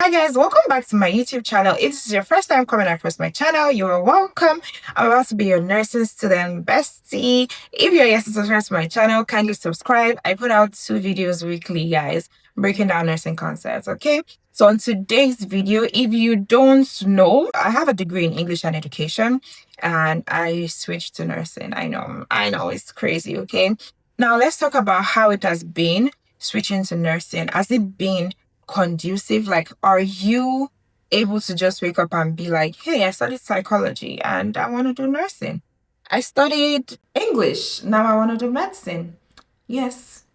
Hi guys, welcome back to my YouTube channel. If this is your first time coming across my channel, you are welcome. I'm about to be your nursing student bestie. If you're yet to subscribe to my channel, kindly subscribe. I put out 2 videos weekly, guys, breaking down nursing concepts, okay? So on today's video, if you don't know, I have a degree in English and education and I switched to nursing. I know, it's crazy, okay? Now let's talk about how it has been switching to nursing. Has it been conducive? Like, are you able to just wake up and be like, hey, I studied psychology and I want to do nursing? I studied English, now I want to do medicine. Yes,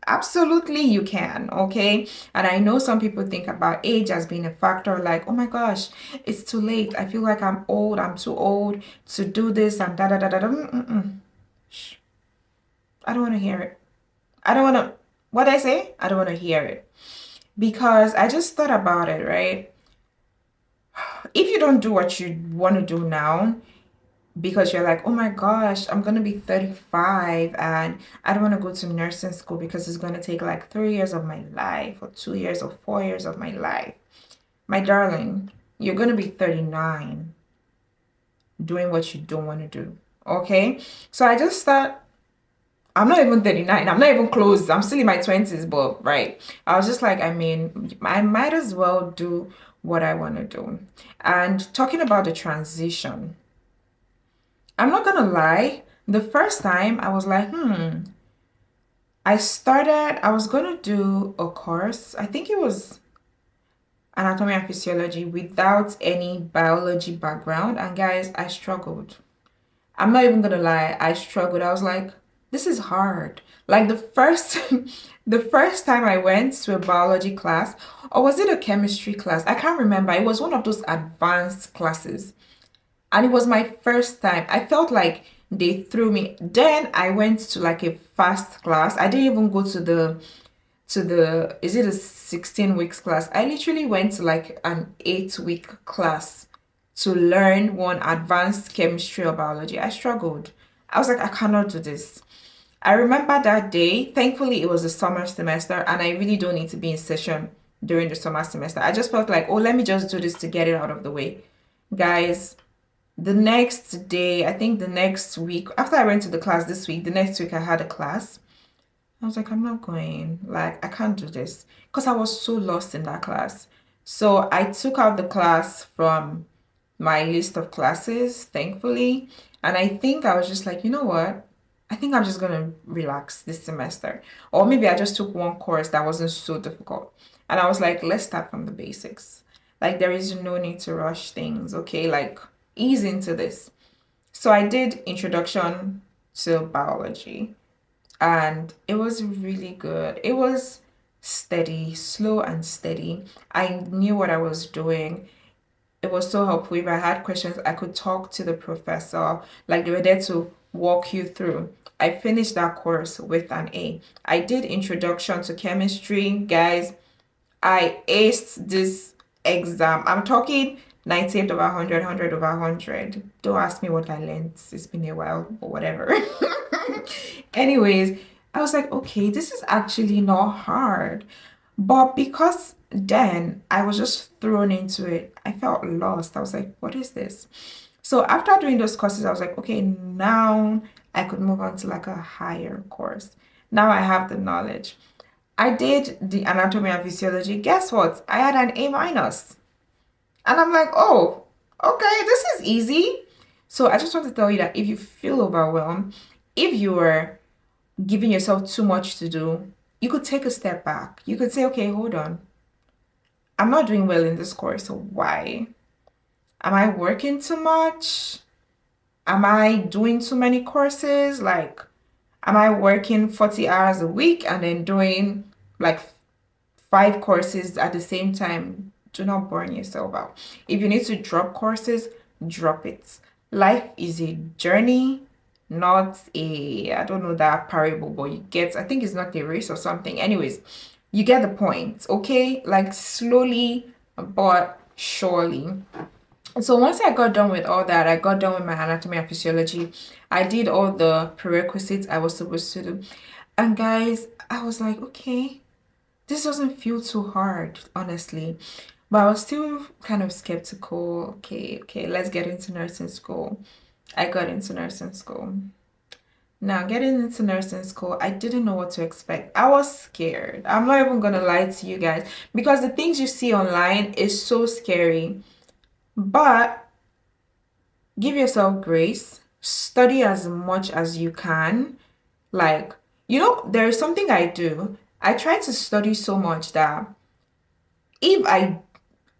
absolutely, you can, okay? And I know some people think about age as being a factor, like, oh my gosh, it's too late. I feel like I'm old, I'm too old to do this and da da da da da. Shh. I don't want to hear it. I don't want to, what I say? I don't want to hear it. Because I just thought about it, right? If you don't do what you want to do now, because you're like, oh my gosh, I'm going to be 35 and I don't want to go to nursing school because it's going to take like 3 years of my life or 2 years or 4 years of my life. My darling, you're going to be 39 doing what you don't want to do. Okay? So I just thought, I'm not even 39. I'm not even close. I'm still in my 20s, but right. I was just like, I mean, I might as well do what I want to do. And talking about the transition, I'm not gonna lie, the first time I was like, I was gonna do a course. I think it was anatomy and physiology without any biology background. And guys, I struggled. I'm not even gonna lie, I struggled. I was like, this is hard. Like the first the first time I went to a biology class, or was it a chemistry class? I can't remember. It was one of those advanced classes. And it was my first time. I felt like they threw me. Then I went to like a fast class. I didn't even go to the is it a 16 weeks class? I literally went to like an 8 week class to learn one advanced chemistry or biology. I struggled. I was like, I cannot do this. I remember that day. Thankfully, it was a summer semester, and I really don't need to be in session during the summer semester. I just felt like, oh, let me just do this to get it out of the way. Guys, the next day, I think the next week, after I went to the class this week, the next week I had a class. I was like, I'm not going. Like, I can't do this because I was so lost in that class. So I took out the class from my list of classes, thankfully. And I think I was just like, you know what? I think I'm just gonna relax this semester. Or maybe I just took one course that wasn't so difficult. And I was like, let's start from the basics. Like, there is no need to rush things, okay? Like, ease into this. So I did introduction to biology and it was really good. It was steady, slow and steady. I knew what I was doing. It was so helpful. If I had questions, I could talk to the professor. Like they were there to walk you through. I finished that course with an A. I did introduction to chemistry, guys. I aced this exam. I'm talking 98 over 100, 100 over 100. Don't ask me what I learned. It's been a while, but whatever. Anyways, I was like, okay, this is actually not hard. But because then I was just thrown into it, I felt lost. I was like, what is this? So after doing those courses, I was like, okay, now I could move on to like a higher course. Now I have the knowledge. I did the anatomy and physiology. Guess what? I had an A minus. And I'm like, oh, okay, this is easy. So I just want to tell you that if you feel overwhelmed, if you are giving yourself too much to do, you could take a step back. You could say, okay, hold on. I'm not doing well in this course. So why? Am I working too much? Am I doing too many courses? Like, am I working 40 hours a week and then doing like 5 courses at the same time? Do not burn yourself out. If you need to drop courses, drop it. Life is a journey, not a, I don't know that parable, but you get, I think it's not a race or something. Anyways, you get the point, okay? Like slowly but surely. So once I got done with all that, I got done with my anatomy and physiology. I did all the prerequisites I was supposed to do. And guys, I was like, okay, this doesn't feel too hard, honestly. But I was still kind of skeptical. Okay, let's get into nursing school. I got into nursing school. Now, getting into nursing school, I didn't know what to expect. I was scared. I'm not even gonna lie to you guys because the things you see online is so scary. But give yourself grace. Study as much as you can. Like, there is something I do. I try to study so much that if I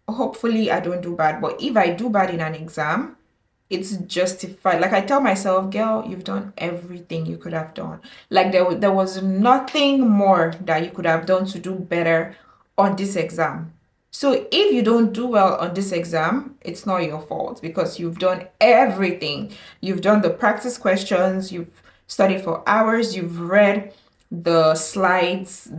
hopefully I don't do bad, but if I do bad in an exam, it's justified. Like I tell myself, girl, you've done everything you could have done. Like there was nothing more that you could have done to do better on this exam. So if you don't do well on this exam, it's not your fault because you've done everything. You've done the practice questions, you've studied for hours, you've read the slides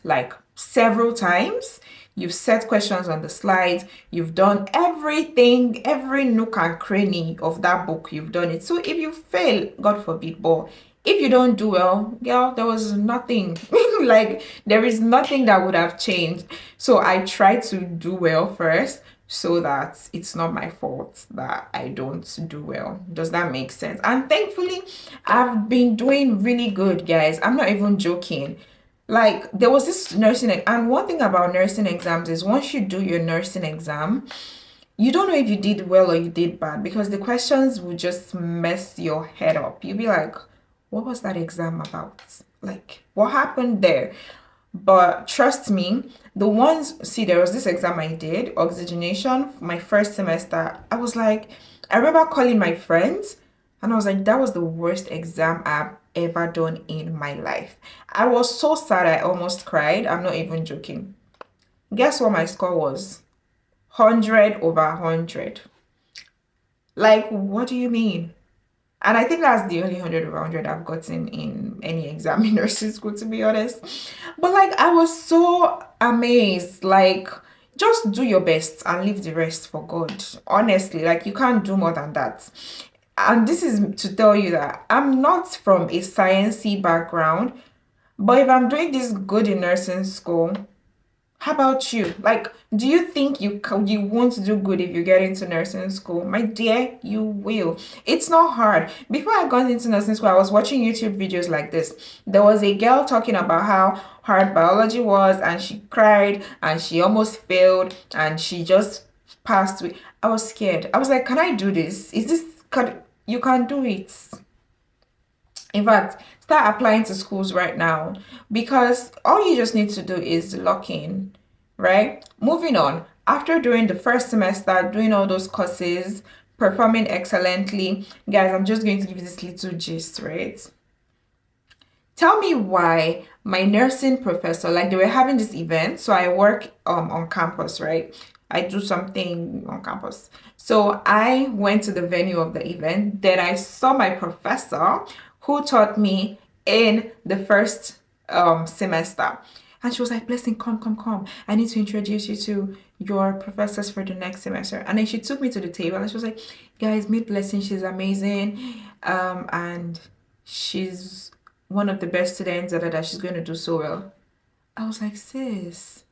like several times. You've set questions on the slides. You've done everything, every nook and cranny of that book. You've done it. So if you fail, God forbid, but if you don't do well, girl, there was nothing. Like there is nothing that would have changed. So I try to do well first so that it's not my fault that I don't do well. Does that make sense? And thankfully, I've been doing really good, guys. I'm not even joking. Like there was this and one thing about nursing exams is once you do your nursing exam, you don't know if you did well or you did bad because the questions will just mess your head up. You'll be like, what was that exam about? Like, what happened there? But trust me, there was this exam I did, oxygenation, my first semester. I remember calling my friends and I was like, that was the worst exam I've ever done in my life. I was so sad, I almost cried. I'm not even joking. Guess what my score was? 100 over 100. Like, what do you mean? And I think that's the only 100 over 100 I've gotten in any exam in nursing school, to be honest. But like, I was so amazed. Like, just do your best and leave the rest for God. Honestly, like, you can't do more than that. And this is to tell you that I'm not from a sciencey background, but if I'm doing this good in nursing school, how about you? Like, do you think you won't do good if you get into nursing school? My dear, you will. It's not hard. Before I got into nursing school, I was watching YouTube videos like this. There was a girl talking about how hard biology was, and she cried, and she almost failed, and she just passed away. I was scared. I was like, can I do this? You can do it. In fact, start applying to schools right now because all you just need to do is lock in, right? Moving on. After doing the first semester, doing all those courses, performing excellently, guys, I'm just going to give you this little gist, right? Tell me why my nursing professor, like they were having this event. So I work on campus, right? I do something on campus. So I went to the venue of the event. Then I saw my professor who taught me in the first semester. And she was like, Blessing, come. I need to introduce you to your professors for the next semester. And then she took me to the table and she was like, guys, meet Blessing. She's amazing. And she's one of the best students, that she's going to do so well. I was like, sis,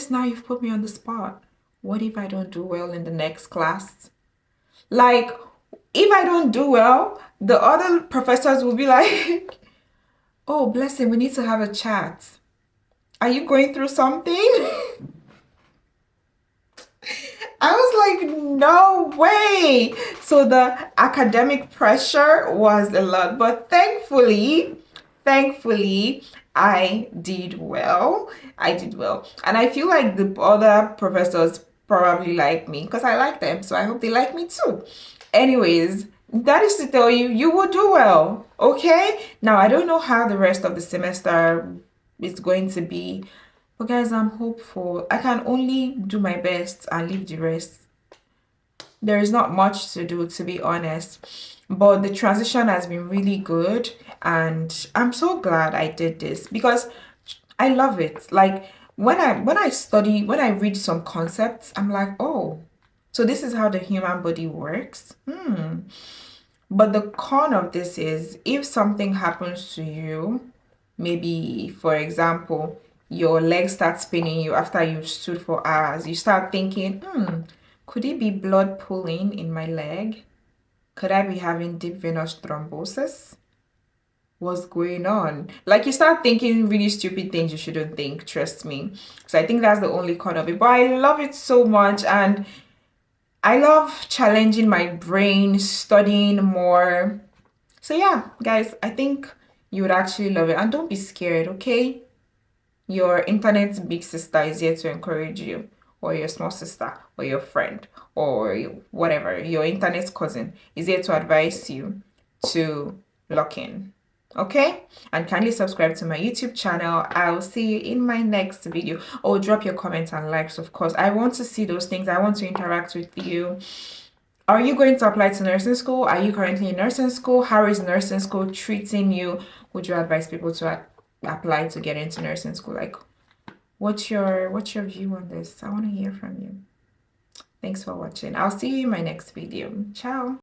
now you've put me on the spot. What if I don't do well in the next class? Like, if I don't do well, the other professors will be like, oh, Blessing, we need to have a chat. Are you going through something? I was like, no way. So the academic pressure was a lot, but thankfully, I did well. I did well. And I feel like the other professors probably like me because I like them. So I hope they like me too. Anyways, that is to tell you, you will do well. Okay? Now, I don't know how the rest of the semester is going to be. But guys, I'm hopeful. I can only do my best and leave the rest. There is not much to do, to be honest. But the transition has been really good. And I'm so glad I did this because I love it. Like when I read some concepts, I'm like, oh, so this is how the human body works. But the con of this is if something happens to you, maybe, for example, your leg starts spinning you after you've stood for hours, you start thinking, could it be blood pooling in my leg? Could I be having deep venous thrombosis? What's going on? Like, you start thinking really stupid things you shouldn't think, trust me. So I think that's the only con of it. But I love it so much, and I love challenging my brain, studying more. So yeah, guys, I think you would actually love it. And don't be scared, okay? Your internet big sister is here to encourage you, or your small sister, or your friend, or whatever, your internet cousin is here to advise you to lock in. Okay? And kindly subscribe to my YouTube channel. I'll see you in my next video. Or drop your comments and likes, of course. I want to see those things. I want to interact with you. Are you going to apply to nursing school? Are you currently in nursing school? How is nursing school treating you? Would you advise people to apply to get into nursing school? Like, what's your view on this? I want to hear from you. Thanks for watching. I'll see you in my next video. Ciao.